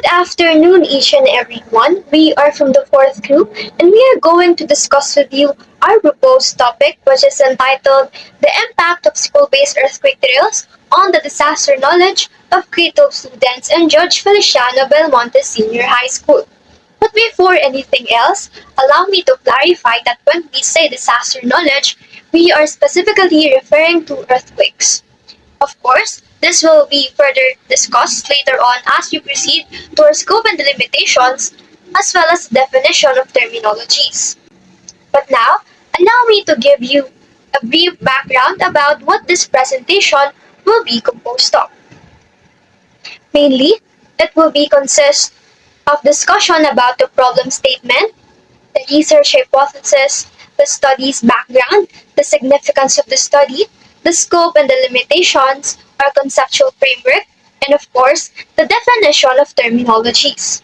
afternoon, each and everyone. We are from the fourth group, and we are going to discuss with you our proposed topic, which is entitled The Impact of School Based Earthquake Drills on the Disaster Knowledge of Grade 12 Students in George Feliciano Belmonte Senior High School. But before anything else, allow me to clarify that when we say disaster knowledge, we are specifically referring to earthquakes. Of course, this will be further discussed later on as we proceed to our scope and delimitations, as well as the definition of terminologies. But now, allow me to give you a brief background about what this presentation will be composed of. Mainly, it will be consist of discussion about the problem statement, the research hypothesis, the study's background, the significance of the study, the scope and the limitations, our conceptual framework, and of course, the definition of terminologies.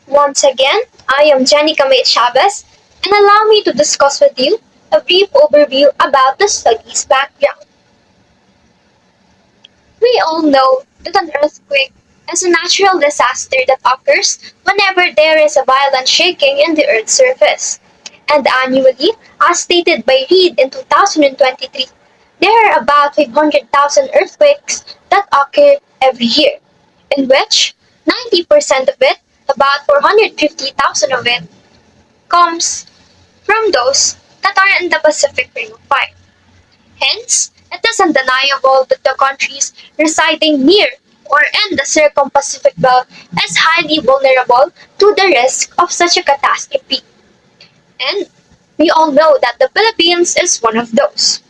Once again, I am Jenny Camille Chavez, and allow me to discuss with you a brief overview about the study's background. We all know that an earthquake is a natural disaster that occurs whenever there is a violent shaking in the Earth's surface. And annually, as stated by Reid in 2023, there are about 500,000 earthquakes that occur every year, in which 90% of it, about 450,000 of it, comes from those that are in the Pacific Ring of Fire. Hence, it is undeniable that the countries residing near or in the circum-Pacific belt is highly vulnerable to the risk of such a catastrophe. And we all know that the Philippines is one of those.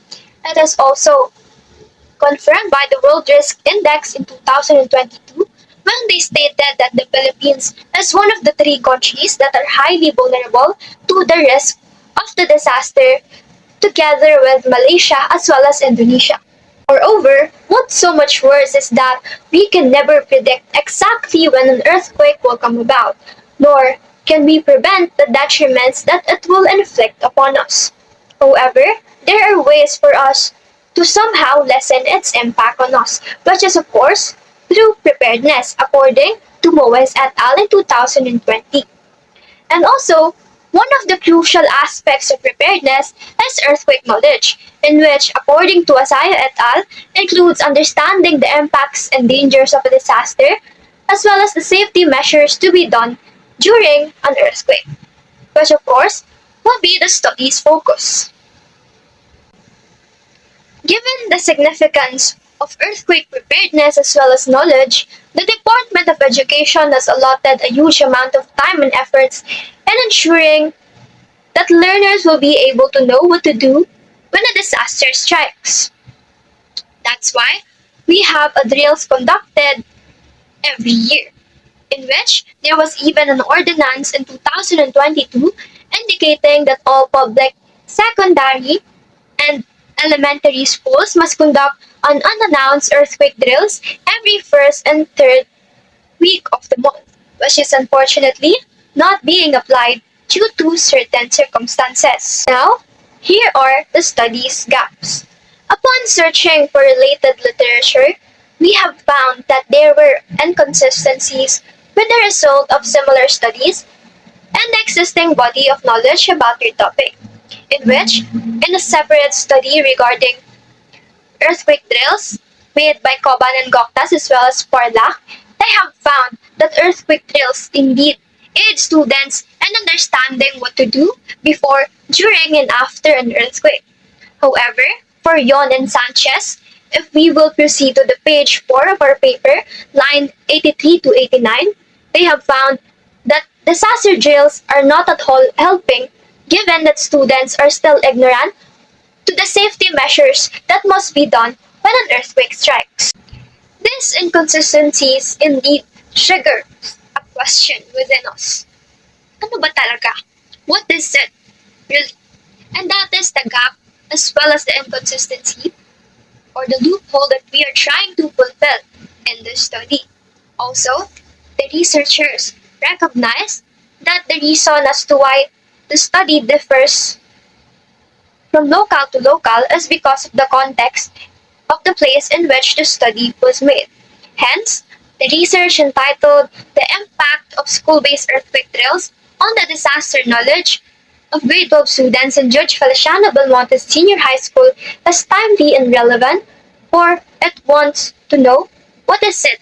It is also confirmed by the World Risk Index in 2022 when they stated that the Philippines is one of the three countries that are highly vulnerable to the risk of the disaster together with Malaysia as well as Indonesia. Moreover, what's so much worse is that we can never predict exactly when an earthquake will come about, nor can we prevent the detriments that it will inflict upon us. However, there are ways for us to somehow lessen its impact on us, which is of course through preparedness, according to Moes et al. In 2020. And also, one of the crucial aspects of preparedness is earthquake knowledge, in which, according to Asayo et al., includes understanding the impacts and dangers of a disaster, as well as the safety measures to be done during an earthquake, which of course will be the study's focus. Given the significance of earthquake preparedness as well as knowledge, the Department of Education has allotted a huge amount of time and efforts in ensuring that learners will be able to know what to do when a disaster strikes. That's why we have a drills conducted every year, in which there was even an ordinance in 2022 indicating that all public, secondary, and elementary schools must conduct an unannounced earthquake drills every first and third week of the month, which is unfortunately not being applied due to certain circumstances. Now, here are the study's gaps. Upon searching for related literature, we have found that there were inconsistencies with the result of similar studies and the existing body of knowledge about your topic, in which, in a separate study regarding earthquake drills made by Coban and Goktas as well as Parlak, they have found that earthquake drills indeed aid students in understanding what to do before, during, and after an earthquake. However, for Yon and Sanchez, if we will proceed to the page 4 of our paper, line 83 to 89, they have found that disaster drills are not at all helping given that students are still ignorant to the safety measures that must be done when an earthquake strikes. These inconsistencies indeed trigger a question within us. Ano ba talaga? What is it really? And that is the gap as well as the inconsistency or the loophole that we are trying to fulfill in this study. Also, the researchers recognize that the reason as to why the study differs from local to local is because of the context of the place in which the study was made. Hence, The research entitled The Impact of School-Based Earthquake Drills on the Disaster Knowledge of grade 12 students in Judge Feliciano Belmonte Senior High School as timely and relevant, for it wants to know what is it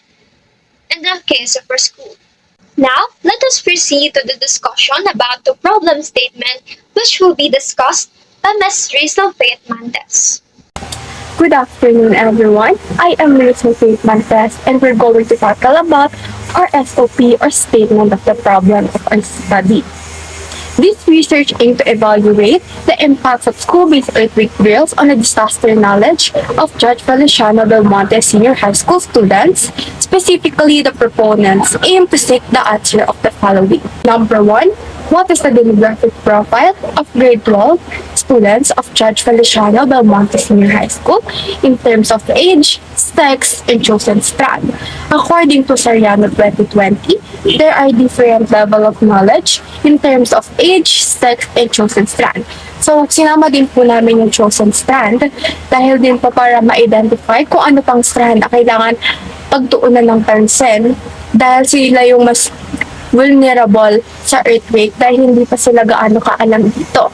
in the case of our school. Now, let us proceed to the discussion about the problem statement, which will be discussed by Ms. Rizal Pr. Good afternoon, everyone. I am Rizal Pr, and we're going to tackle about our SOP or Statement of the Problem of our Study. This research aimed to evaluate the impacts of school-based earthquake drills on the disaster knowledge of Judge Feliciano Belmonte Senior High School students. Specifically, the proponents aim to seek the answer of the following. Number 1, what is the demographic profile of grade 12 students of Judge Feliciano Belmonte Senior High School in terms of age, sex, and chosen strand? According to Sariano 2020, there are different level of knowledge in terms of age, sex, and chosen strand. So, sinama din po namin yung chosen strand dahil din po para ma-identify kung ano pang strand na kailangan pagtuunan ng pansin dahil sila yung mas vulnerable sa earthquake dahil hindi pa sila gaano kaalam dito.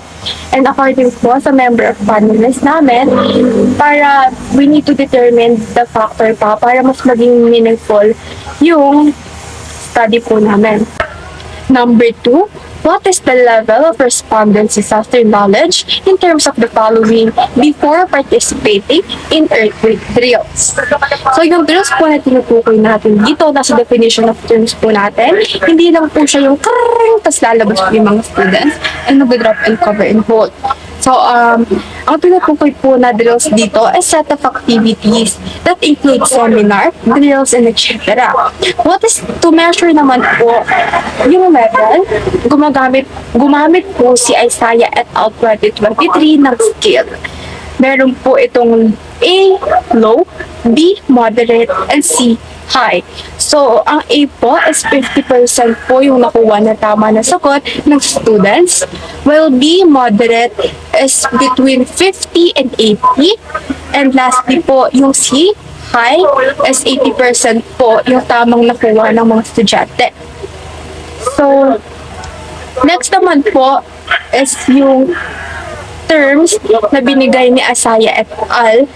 And according po sa member of panelists namin, para we need to determine the factor pa para mas maging meaningful yung study po namin. Number 2, what is the level of respondents' disaster knowledge in terms of the following before participating in earthquake drills? So yung drills po na tinutukoy natin dito, nasa definition of terms po natin, hindi lang po siya yung karring, tas lalabas po yung mga students and mag-drop and cover and hold. So, ang tinutukoy po na drills dito is set of activities that include seminar, drills, and etc. What is to measure naman po yung level? Gumamit po si Isaiah et al. 2023 ng scale. Meron po itong A, low, B, moderate, and C, high. So, ang A po is 50% po yung nakuha na tama na sagot ng students, while B, moderate, is between 50 and 80. And lastly po, yung C, high, is 80% po yung tamang nakuha ng mga estudyante. So, next naman po is yung terms na binigay ni Isaiah et al.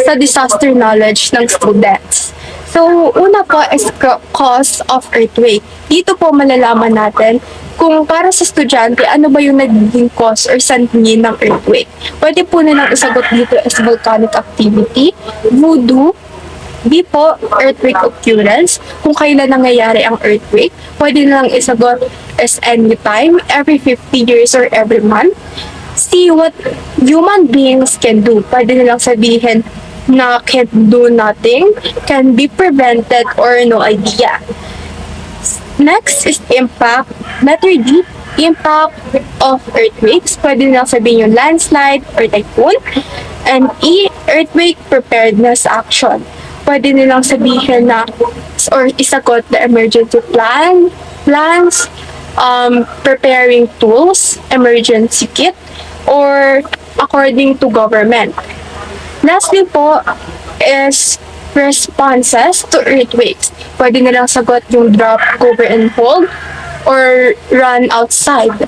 Sa disaster knowledge ng students. So, una po is cause of earthquake. Dito po malalaman natin kung para sa estudyante, ano ba yung nagiging cause or sanhi ng earthquake. Pwede po nilang isagot dito as volcanic activity, voodoo, B po, earthquake occurrence, kung kailan nangyayari ang earthquake. Pwede nilang isagot as anytime, every 50 years or every month. See what human beings can do. Pwede nilang sabihin na can't do nothing, can be prevented, or no idea. Next is impact. Letter D, impact of earthquakes. Pwede nilang sabihin yung landslide or typhoon. And E, earthquake preparedness action. Pwede nilang sabihin na or isagot the emergency plans, preparing tools, emergency kit, or according to government. Lastly po is responses to earthquakes. Pwede nilang sagot yung drop, cover, and hold, or run outside.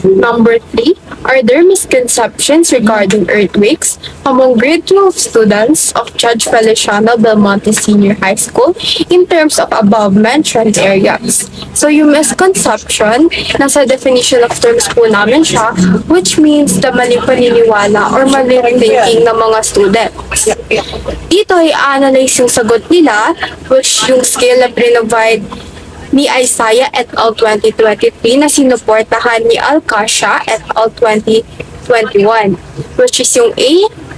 Number 3, are there misconceptions regarding earthquakes among grade 12 students of Judge Feliciano Belmonte Senior High School in terms of above-mentioned areas? So, yung misconception, nasa definition of terms po namin siya, which means the maling paniniwala or maling thinking ng mga students. Dito ay analyze yung sagot nila, which yung scale na provide ni Isaiah et al. 2023 na sinuportahan ni Alcacia et al. 2021, which is yung A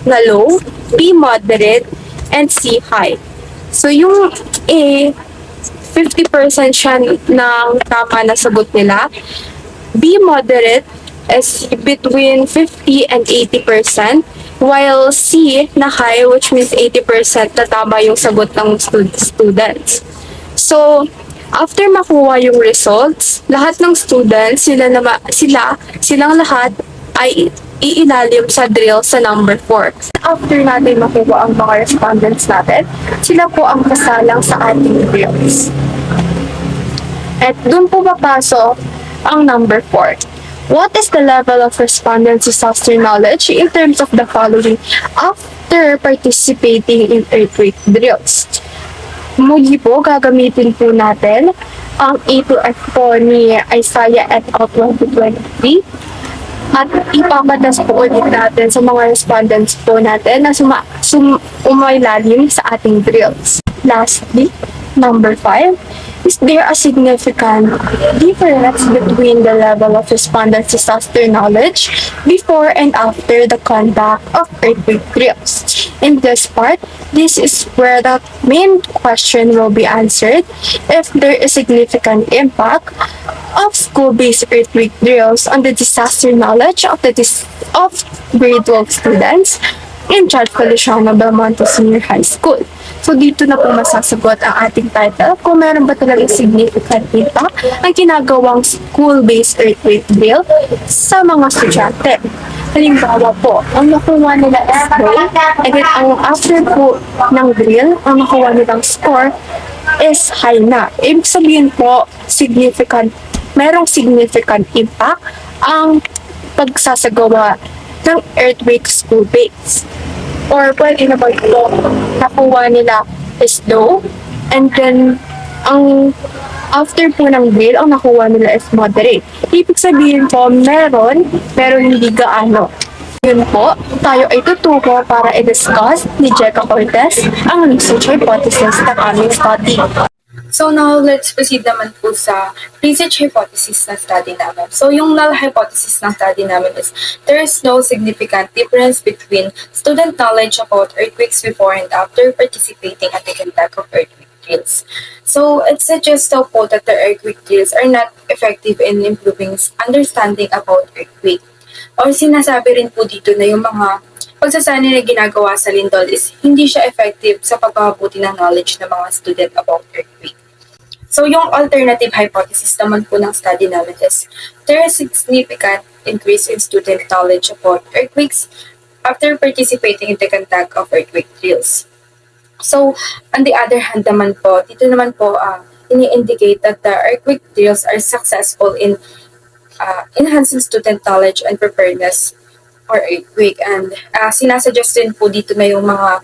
na low, B moderate, and C high. So yung A, 50% siya ng tama na sagot nila. B moderate is between 50 and 80%, while C na high, which means 80% na tama yung sagot ng students. So, after makuha yung results, lahat ng students, silang lahat ay iilalim sa drill sa number 4. After natin makuha ang mga respondents natin, sila po ang kasalang sa ating drills. At dun po papasok ang number 4. What is the level of respondents' disaster knowledge in terms of the following after participating in earthquake drills? Muli po, gagamitin po natin ang A2F po ni Isaiah et al. 2023 at ipapatas po ulit natin sa mga respondents po natin na umailalim sa ating drills. Lastly, number 5, is there a significant difference between the level of respondents' disaster knowledge before and after the conduct of earthquake drills? In this part, this is where the main question will be answered if there is significant impact of school-based earthquake drills on the disaster knowledge of grade 12 students in Judge Feliciano Belmonte Senior High School. So dito na po masasagot ang ating title kung meron ba talagang significant impact ang ginagawang school-based earthquake drill sa mga estudyante. Halimbawa po, ang nakuha nila is low, and then ang after po ng drill, ang nakuha nilang score is high na. Ibig sabihin po, merong significant impact ang pagsasagawa ng earthquake school base. Or pwede na ba ito nakuha nila is low, and then ang after po ng drill, ang nakuha nila is moderate. Ibig sabihin po, meron, pero hindi gaano. Yun po, tayo ay tutuko para i-discuss ni Jeka Cortez ang research hypothesis ng aming study. So now, let's proceed naman po sa research hypothesis ng study namin. So yung null hypothesis ng study namin is there is no significant difference between student knowledge about earthquakes before and after participating at the conduct of earthquake drills. So it suggests po that the earthquake drills are not effective in improving understanding about earthquake. Or sinasabi rin po dito na yung mga pagsasanay na ginagawa sa lindol is hindi siya effective sa pagpapabuti ng knowledge ng mga student about earthquake. So yung alternative hypothesis naman po ng study namin is there is significant increase in student knowledge about earthquakes after participating in the conduct of earthquake drills. So on the other hand naman po, dito naman po ini-indicate that the earthquake drills are successful in enhancing student knowledge and preparedness or earthquake. And sinasuggest din po dito na yung mga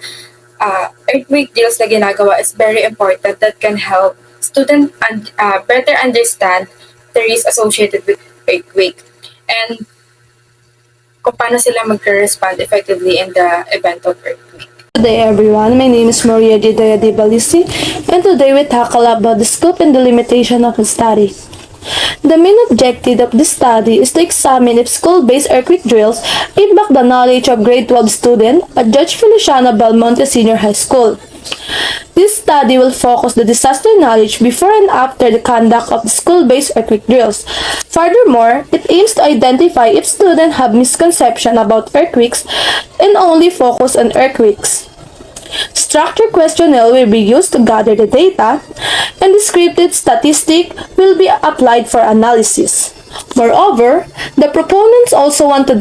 earthquake drills na ginagawa is very important that can help student better understand the risk associated with earthquake and kung paano sila mag-respond effectively in the event of earthquake. Good day everyone, my name is Maria Didaya de Balisi, and today we tackle about the scope and the limitation of the study. The main objective of this study is to examine if school-based earthquake drills impact the knowledge of grade 12 students at Judge Feliciano Belmonte Senior High School. This study will focus the disaster knowledge before and after the conduct of the school-based earthquake drills. Furthermore, it aims to identify if students have misconception about earthquakes and only focus on earthquakes. Structured questionnaire will be used to gather the data, and descriptive statistic will be applied for analysis. Moreover, the proponents also want to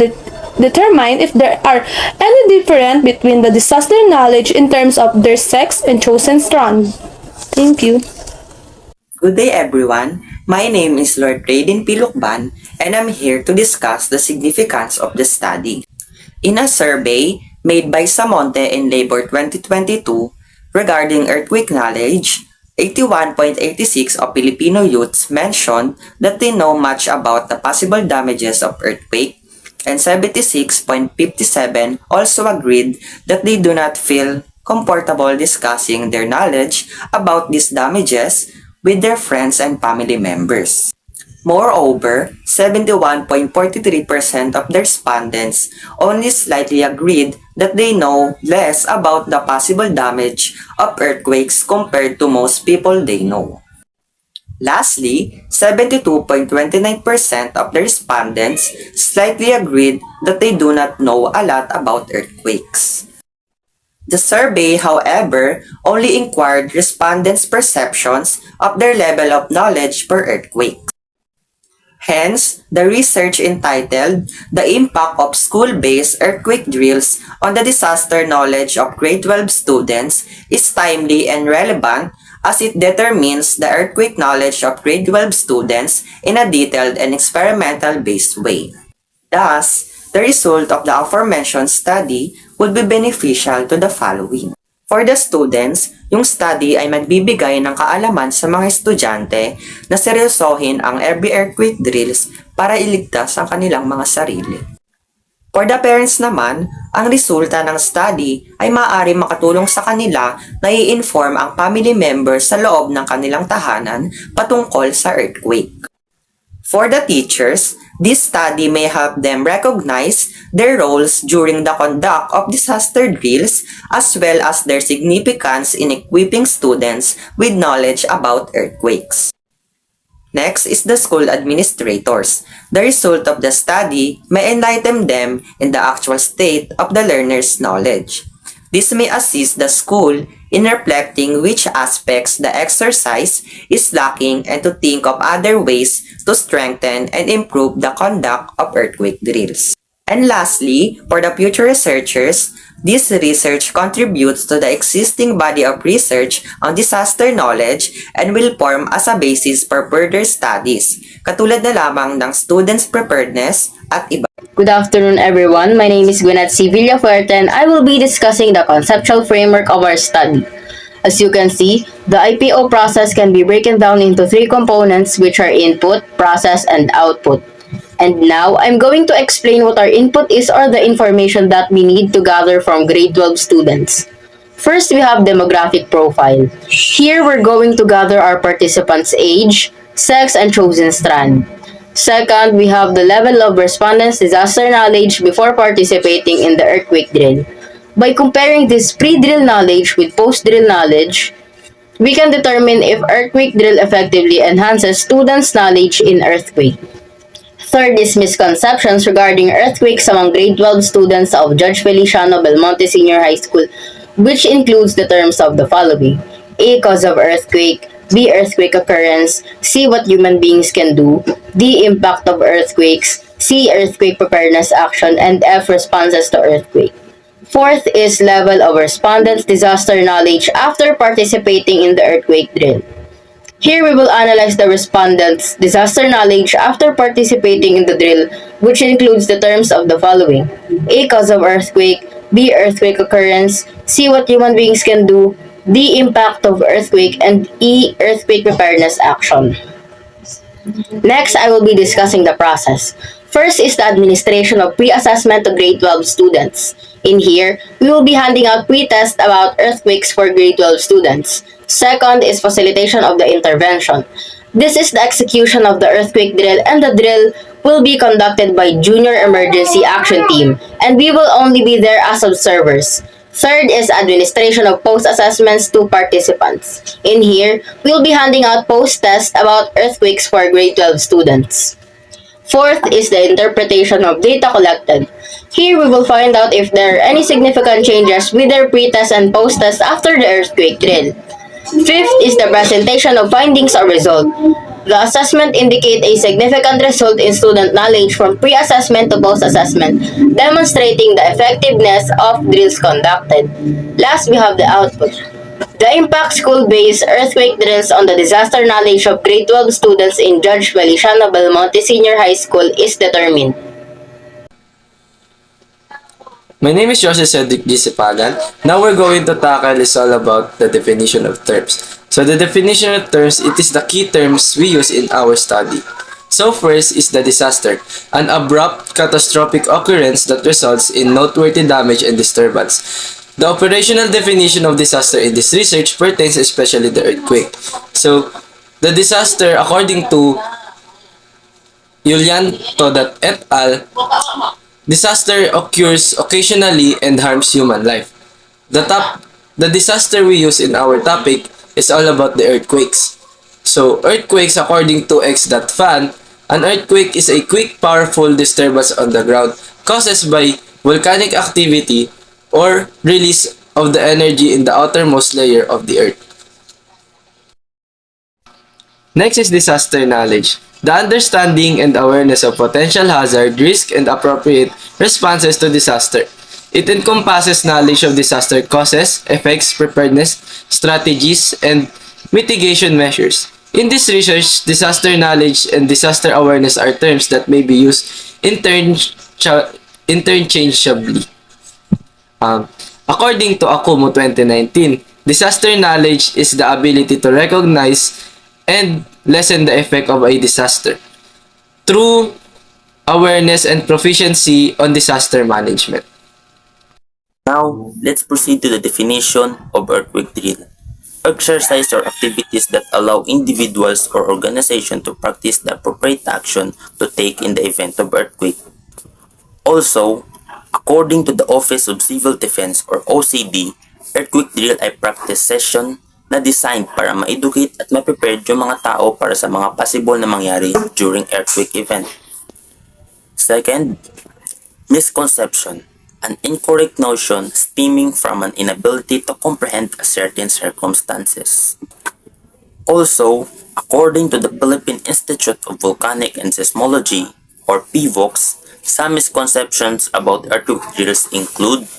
determine if there are any difference between the disaster knowledge in terms of their sex and chosen strand. Thank you. Good day everyone, my name is Lord Raiden Pilukban, and I'm here to discuss the significance of the study. In a survey made by Samonte in Labor 2022 regarding earthquake knowledge, 81.86% of Filipino youths mentioned that they know much about the possible damages of earthquake, and 76.57% also agreed that they do not feel comfortable discussing their knowledge about these damages with their friends and family members. Moreover, 71.43% of the respondents only slightly agreed that they know less about the possible damage of earthquakes compared to most people they know. Lastly, 72.29% of the respondents slightly agreed that they do not know a lot about earthquakes. The survey, however, only inquired respondents' perceptions of their level of knowledge per earthquake. Hence, the research entitled The Impact of School-Based Earthquake Drills on the Disaster Knowledge of Grade 12 Students is timely and relevant as it determines the earthquake knowledge of grade 12 students in a detailed and experimental-based way. Thus, the result of the aforementioned study would be beneficial to the following. For the students, yung study ay magbibigay ng kaalaman sa mga estudyante na seryosohin ang every earthquake drills para iligtas ang kanilang mga sarili. For the parents naman, ang resulta ng study ay maaari makatulong sa kanila na i-inform ang family members sa loob ng kanilang tahanan patungkol sa earthquake. For the teachers, this study may help them recognize their roles during the conduct of disaster drills as well as their significance in equipping students with knowledge about earthquakes. Next is the school administrators. The result of the study may enlighten them in the actual state of the learner's knowledge. This may assist the school in reflecting which aspects the exercise is lacking and to think of other ways to strengthen and improve the conduct of earthquake drills. And lastly, for the future researchers, this research contributes to the existing body of research on disaster knowledge and will form as a basis for further studies, katulad na lamang ng students' preparedness at iba. Good afternoon, everyone. My name is Gwyneth C. Villafuerte and I will be discussing the conceptual framework of our study. As you can see, the IPO process can be broken down into three components, which are input, process, and output. And now, I'm going to explain what our input is or the information that we need to gather from grade 12 students. First, we have demographic profile. Here, we're going to gather our participants' age, sex, and chosen strand. Second, we have the level of respondents' disaster knowledge before participating in the earthquake drill. By comparing this pre-drill knowledge with post-drill knowledge, we can determine if earthquake drill effectively enhances students' knowledge in earthquake. Third is misconceptions regarding earthquakes among grade 12 students of Judge Feliciano Belmonte Senior High School, which includes the terms of the following: A. Cause of earthquake, B. Earthquake occurrence, C. What human beings can do, D. Impact of earthquakes, C. Earthquake preparedness action, and F. Responses to earthquake. Fourth is level of respondents' disaster knowledge after participating in the earthquake drill. Here we will analyze the respondents' disaster knowledge after participating in the drill, which includes the terms of the following: A. Cause of earthquake, B. Earthquake occurrence, C. What human beings can do, D. Impact of earthquake, and E. Earthquake preparedness action. Next, I will be discussing the process. First is the administration of pre-assessment to grade 12 students. In here, we will be handing out pre-tests about earthquakes for grade 12 students. Second is facilitation of the intervention. This is the execution of the earthquake drill, and the drill will be conducted by Junior Emergency Action Team, and we will only be there as observers. Third is administration of post-assessments to participants. In here, we will be handing out post-tests about earthquakes for grade 12 students. Fourth is the interpretation of data collected. Here we will find out if there are any significant changes with their pre-test and post-test after the earthquake drill. Fifth is the presentation of findings or result. The assessment indicate a significant result in student knowledge from pre-assessment to post-assessment, demonstrating the effectiveness of drills conducted. Last, we have the output. The impact school-based earthquake drills on the disaster knowledge of grade 12 students in Judge Feliciano Belmonte Senior High School is determined. My name is Jose Cedric G. Sipagan. Now we're going to tackle is all about the definition of terms. So the definition of terms, it is the key terms we use in our study. So first is the disaster, an abrupt catastrophic occurrence that results in noteworthy damage and disturbance. The operational definition of disaster in this research pertains especially the earthquake. So the disaster, according to Julian Todat et al., disaster occurs occasionally and harms human life. The disaster we use in our topic is all about the earthquakes. So, earthquakes, according to X.Fan, an earthquake is a quick, powerful disturbance on the ground caused by volcanic activity or release of the energy in the outermost layer of the earth. Next is disaster knowledge. The understanding and awareness of potential hazard, risk, and appropriate responses to disaster. It encompasses knowledge of disaster causes, effects, preparedness, strategies, and mitigation measures. In this research, disaster knowledge and disaster awareness are terms that may be used interchangeably. According to Akumu 2019, disaster knowledge is the ability to recognize and lessen the effect of a disaster through awareness and proficiency on disaster management. Now, let's proceed to the definition of earthquake drill. Exercise or activities that allow individuals or organizations to practice the appropriate action to take in the event of earthquake. Also, according to the Office of Civil Defense or OCD, earthquake drill ay practice session na designed para ma-educate at ma-prepare yung mga tao para sa mga possible na mangyari during earthquake event. Second, misconception. An incorrect notion stemming from an inability to comprehend certain circumstances. Also, according to the Philippine Institute of Volcanic and Seismology, or PVOX, some misconceptions about earthquake drills include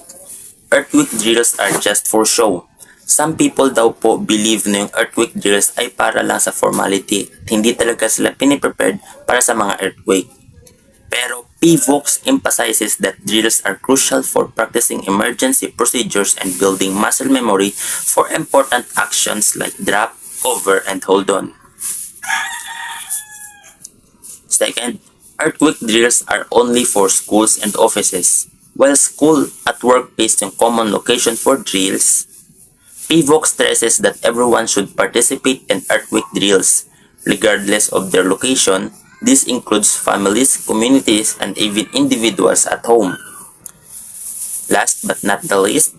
earthquake drills are just for show. Some people daw po believe na yung earthquake drills ay para lang sa formality at hindi talaga sila piniprepared para sa mga earthquake. Pero PVOX emphasizes that drills are crucial for practicing emergency procedures and building muscle memory for important actions like drop, cover, and hold on. Second, earthquake drills are only for schools and offices. While school at workplace yung common location for drills, PVOX stresses that everyone should participate in earthquake drills, regardless of their location. This includes families, communities, and even individuals at home. Last but not the least,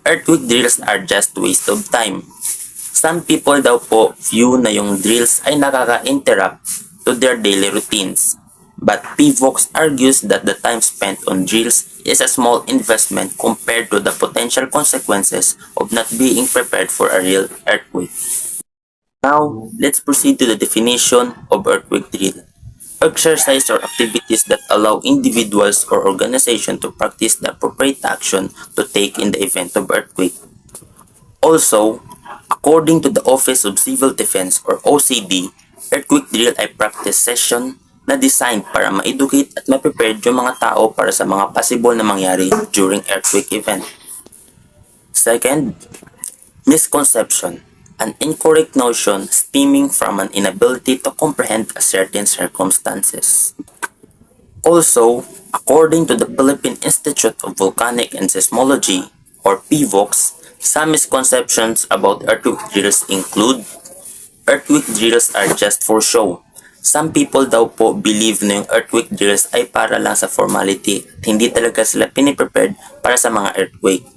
earthquake drills are just waste of time. Some people daw po view na yung drills ay nakaka-interrupt to their daily routines. But PVOX argues that the time spent on drills is a small investment compared to the potential consequences of not being prepared for a real earthquake. Now, let's proceed to the definition of earthquake drill. Exercise or activities that allow individuals or organizations to practice the appropriate action to take in the event of earthquake. Also, according to the Office of Civil Defense or OCD, earthquake drill ay practice session na designed para ma-educate at ma-prepare yung mga tao para sa mga possible na mangyari during earthquake event. Second, misconception. An incorrect notion stemming from an inability to comprehend certain circumstances. Also, according to the Philippine Institute of Volcanic and Seismology, or PVOX, some misconceptions about earthquake drills include earthquake drills are just for show. Some people daw po believe na yung earthquake drills ay para lang sa formality at hindi talaga sila piniprepared para sa mga earthquake.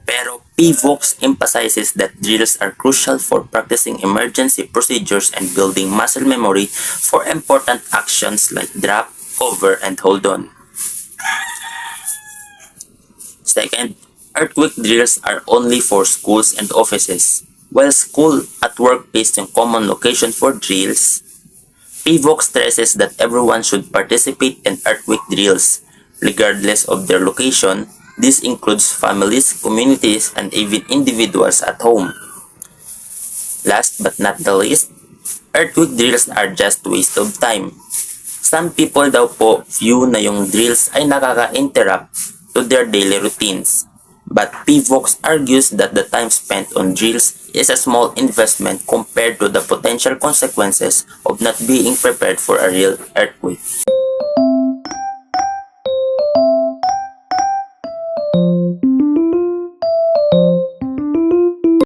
Pero PVOX emphasizes that drills are crucial for practicing emergency procedures and building muscle memory for important actions like drop, cover, and hold on. Second, earthquake drills are only for schools and offices. While school at workplace yung common location for drills, PVOX stresses that everyone should participate in earthquake drills, regardless of their location. This includes families, communities, and even individuals at home. Last but not the least, earthquake drills are just waste of time. Some people daw po view na yung drills ay nakaka-interrupt to their daily routines. But PVOX argues that the time spent on drills is a small investment compared to the potential consequences of not being prepared for a real earthquake.